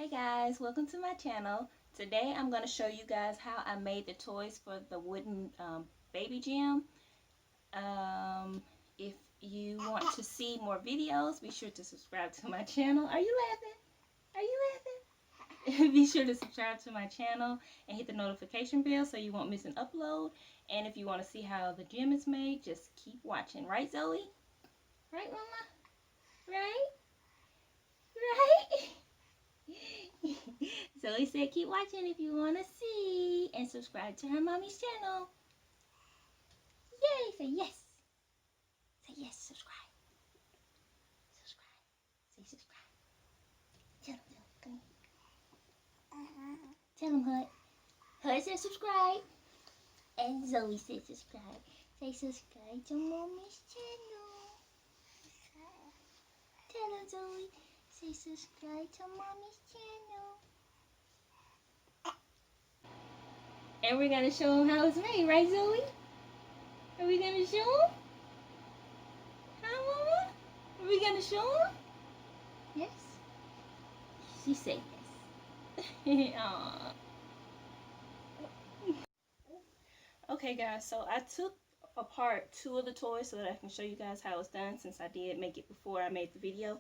Hey guys, welcome to my channel. Today I'm going to show you guys how I made the toys for the wooden baby gym. If you want to see more videos, be sure to subscribe to my channel. Are you laughing? Are you laughing? Be sure to subscribe to my channel and hit the notification bell so you won't miss an upload. And if you want to see how the gym is made, just keep watching. Right, Zoe? Right, Mama? Right? Right? Zoe said keep watching if you want to see, and subscribe to her mommy's channel. Yay! Say yes. Say yes, subscribe. Subscribe. Say subscribe. Tell them, come here. Tell them, Hud. Hud said subscribe. And Zoe said subscribe. Say subscribe to mommy's channel. Tell them, Zoe. Say subscribe to mommy's channel. And we're going to show them how it's made, right, Zoe? Are we going to show them? Huh, Mama? Are we going to show them? Yes? She said yes. Aww. Okay, guys, so I took apart two of the toys so that I can show you guys how it's done, since I did make it before I made the video.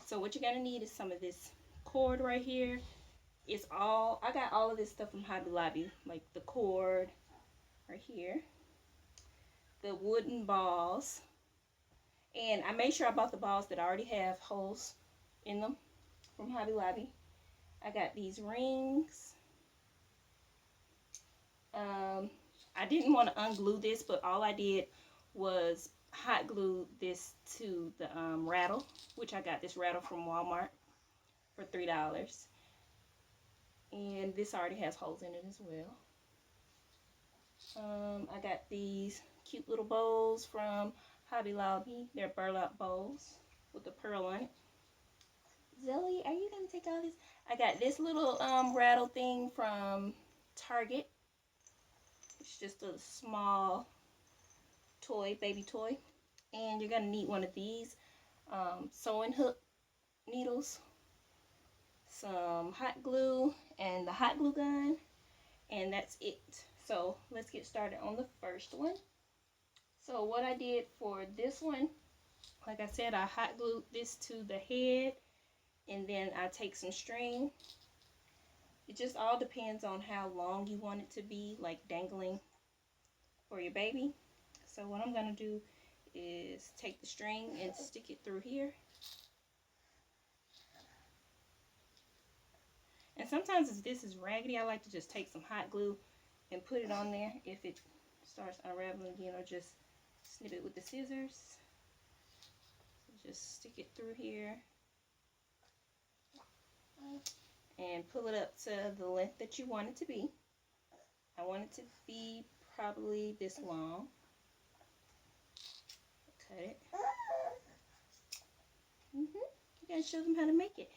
So what you're going to need is some of this cord right here. I got all of this stuff from Hobby Lobby, like the cord right here, the wooden balls, and I made sure I bought the balls that already have holes in them from Hobby Lobby. I got these rings. I didn't want to unglue this, but all I did was hot glue this to the rattle, which I got this rattle from Walmart for $3. And this already has holes in it as well. I got these cute little bowls from Hobby Lobby. They're burlap bowls with a pearl on it. Zoe, are you going to take all this? I got this little rattle thing from Target. It's just a small toy, baby toy. And you're going to need one of these sewing hook needles, some hot glue, and the hot glue gun. And that's it. So let's get started on the first one. So what I did for this one, like I said, I hot glued this to the head, and then I take some string. It just all depends on how long you want it to be, like dangling for your baby. So what I'm going to do is take the string and stick it through here. And sometimes if this is raggedy, I like to just take some hot glue and put it on there if it starts unraveling again, or just snip it with the scissors. So just stick it through here and pull it up to the length that you want it to be. I want it to be probably this long. Cut it. You gotta show them how to make it.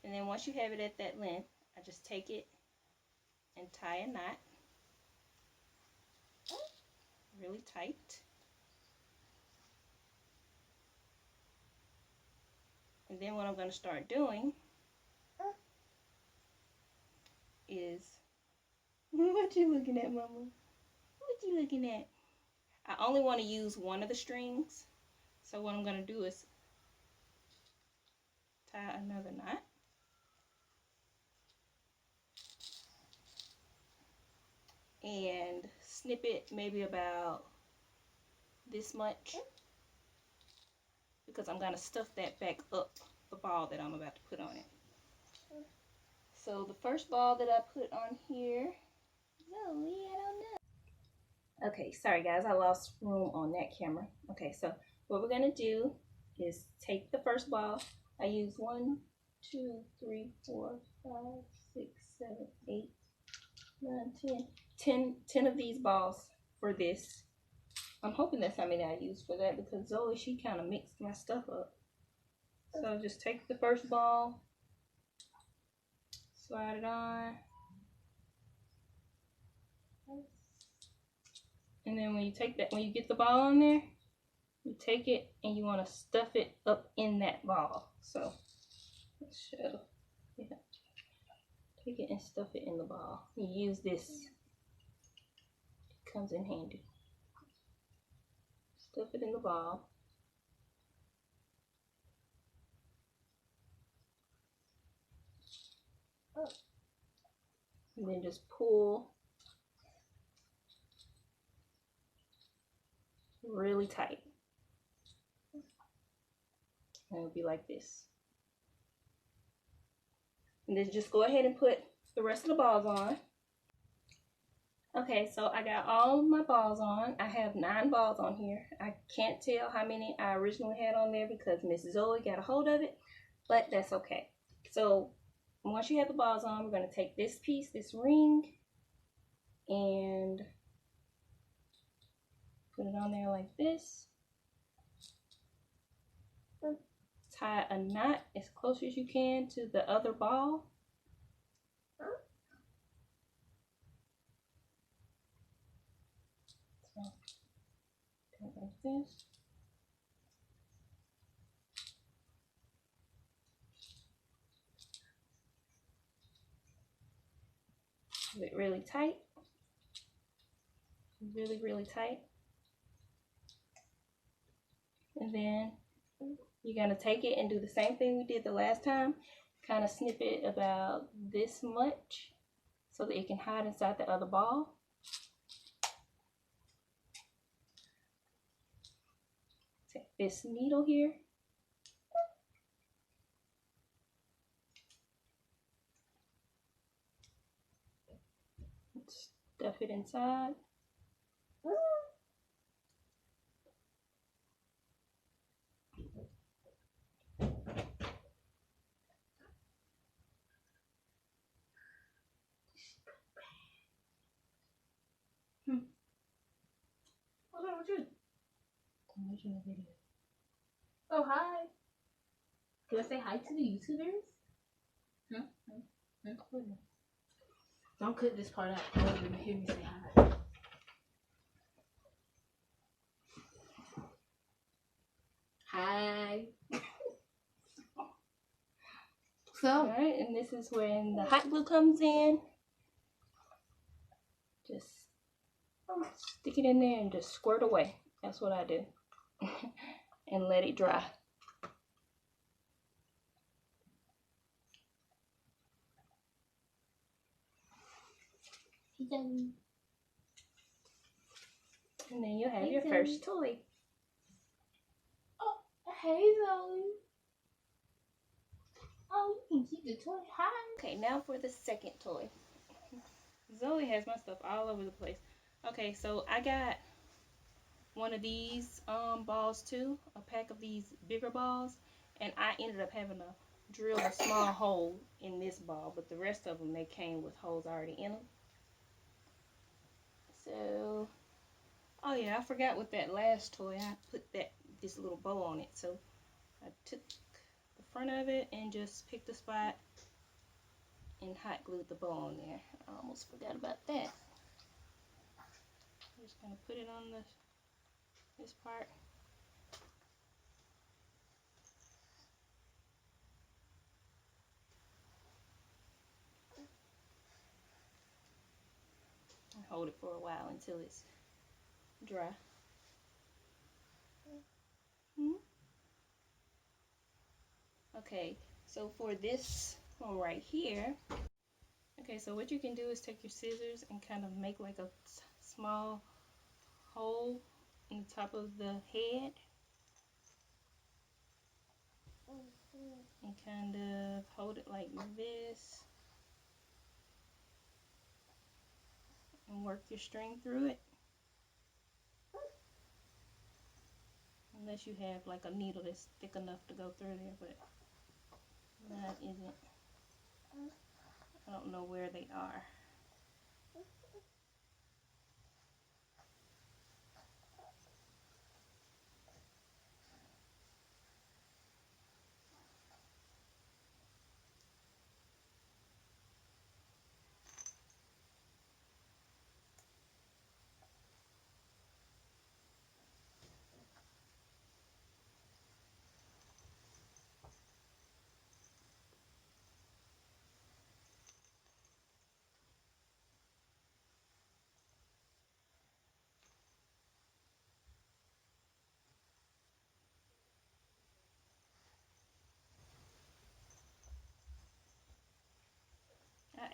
And then once you have it at that length, I just take it and tie a knot really tight. And then what I'm going to start doing is, what you looking at, Mama? What you looking at? I only want to use one of the strings. So what I'm going to do is tie another knot. And snip it maybe about this much, because I'm going to stuff that back up the ball that I'm about to put on it. So the first ball that I put on here, Zoe, I don't know. Okay, sorry guys, I lost room on that camera. Okay, so what we're going to do is take the first ball. I use 1, 2, 3, 4, 5, 6, 7, 8, 9, 10 of these balls for this. I'm hoping that's how many I use for that, because Zoe, she kind of mixed my stuff up. So just take the first ball, slide it on, and then when you get the ball on there, you take it and you want to stuff it up in that ball. So let's show. Yeah. Take it and stuff it in the ball. You use this. It comes in handy. Stuff it in the ball. And then just pull really tight. And it'll be like this. And then just go ahead and put the rest of the balls on. Okay, so I got all my balls on. I have 9 balls on here. I can't tell how many I originally had on there because Miss Zoe got a hold of it, but that's okay. So once you have the balls on, we're going to take this piece, this ring, and put it on there like this. Tie a knot as close as you can to the other ball. So, like this. Pull it really tight. Really, really tight. And then you're going to take it and do the same thing we did the last time. Kind of snip it about this much so that it can hide inside the other ball. Take this needle here. Stuff it inside. What's wrong with you? I'm watching the video. Oh, hi. Can I say hi to the YouTubers? Don't cut this part out. I want them to hear me say hi. Hi. So, Alright, and this is when the hot glue comes in. Just stick it in there and just squirt away. That's what I do. And let it dry. And then you'll have your first toy. Oh, hey Zoe. Oh, you can keep the toy. Hi. Okay, now for the second toy. Zoe has my stuff all over the place. Okay, so I got one of these balls too, a pack of these bigger balls, and I ended up having to drill a small hole in this ball, but the rest of them, they came with holes already in them. So, oh yeah, I forgot with that last toy, I put this little bow on it. So I took the front of it and just picked a spot and hot glued the bow on there. I almost forgot about that. I'm just gonna put it on this part. And hold it for a while until it's dry. Okay, so for this one right here, okay, so what you can do is take your scissors and kind of make like a small hole in the top of the head. And kind of hold it like this. And work your string through it. Unless you have like a needle that's thick enough to go through there, but mine isn't. I don't know where they are.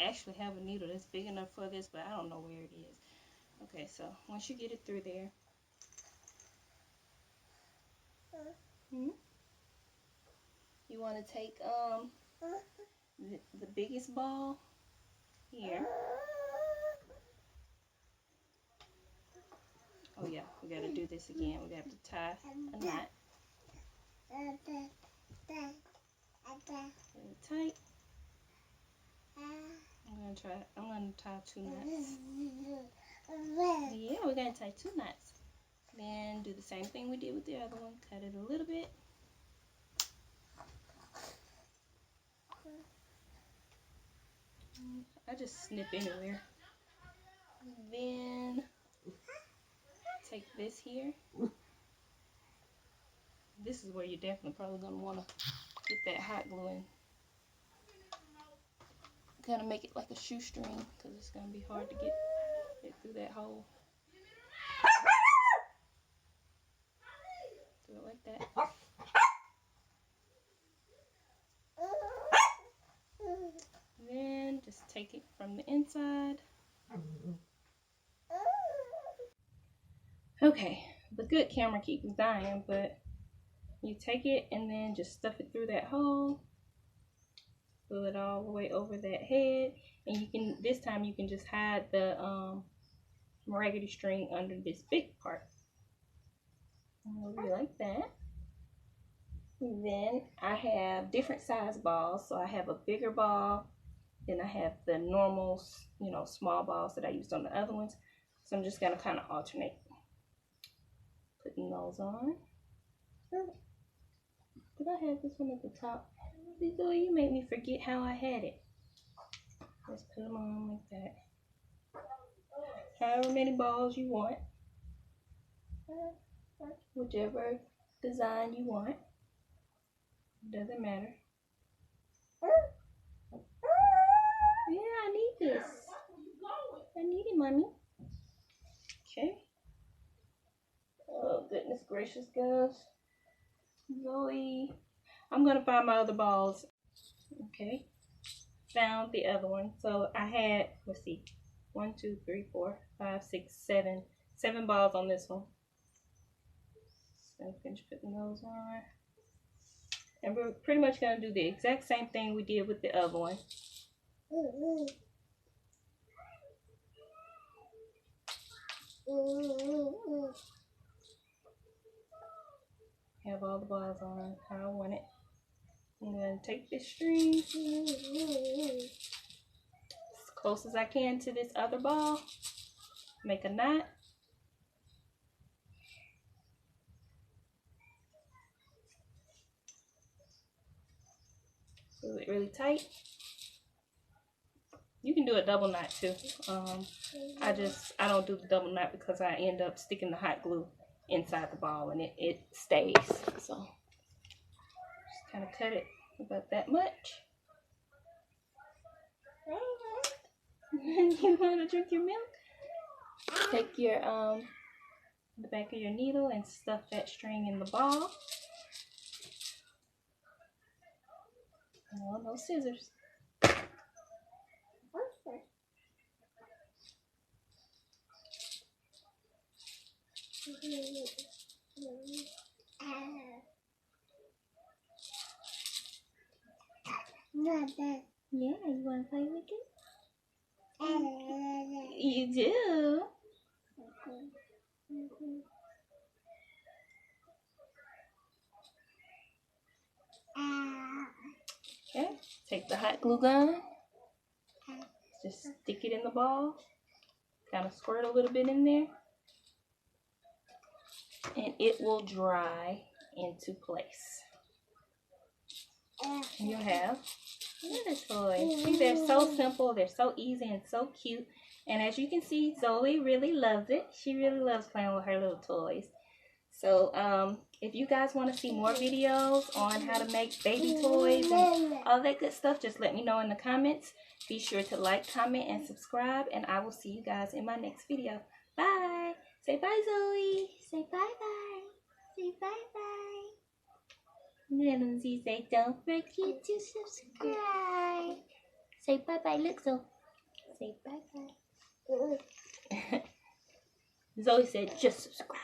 actually have a needle that's big enough for this, but I don't know where it is. Okay, so once you get it through there, you want to take the biggest ball here. Oh yeah, we gotta do this again. We have to tie a knot. Really tight. I'm gonna tie 2 knots. Yeah, we're gonna tie 2 knots. Then do the same thing we did with the other one. Cut it a little bit. I just snip anywhere. Then take this here. This is where you're definitely probably gonna wanna get that hot glue in. Kind of make it like a shoestring because it's gonna be hard to get it through that hole. Do it like that. Then just take it from the inside. Okay, the good camera keeps dying, but you take it and then just stuff it through that hole. Pull it all the way over that head, and you can, this time you can just hide the raggedy string under this big part. Over like that. And then I have different size balls, so I have a bigger ball, then I have the normal, you know, small balls that I used on the other ones. So I'm just gonna kind of alternate putting those on. Did I have this one at the top? Zoe, you made me forget how I had it. Let's put them on like that. However many balls you want. Whichever design you want. Doesn't matter. Yeah, I need this. I need it, mommy. Okay. Oh, goodness gracious, guys. Zoe. I'm going to find my other balls. Okay. Found the other one. So I had, let's see, 1, 2, 3, 4, 5, 6, 7. 7 balls on this one. So finish putting those on. And we're pretty much going to do the exact same thing we did with the other one. Have all the balls on how I want it. I'm going to take this string as close as I can to this other ball. Make a knot. Pull it really tight. You can do a double knot too. I don't do the double knot because I end up sticking the hot glue inside the ball and it stays. So just kind of cut it about that much. You want to drink your milk? Take your the back of your needle and stuff that string in the ball. Oh, no scissors. Yeah, you want to play with it? You do? Okay, take the hot glue gun. Just stick it in the ball. Kind of squirt a little bit in there. And it will dry into place. And you'll have another toy. See, they're so simple, they're so easy and so cute. And as you can see, Zoe really loves it. She really loves playing with her little toys. So if you guys want to see more videos on how to make baby toys and all that good stuff, just let me know in the comments. Be sure to like, comment, and subscribe. And I will see you guys in my next video. Bye. Say bye, Zoe. Say bye-bye. Say bye-bye. Lindsay, say don't forget to subscribe. Say bye-bye, look, so. Say bye-bye. Zoe said, just subscribe.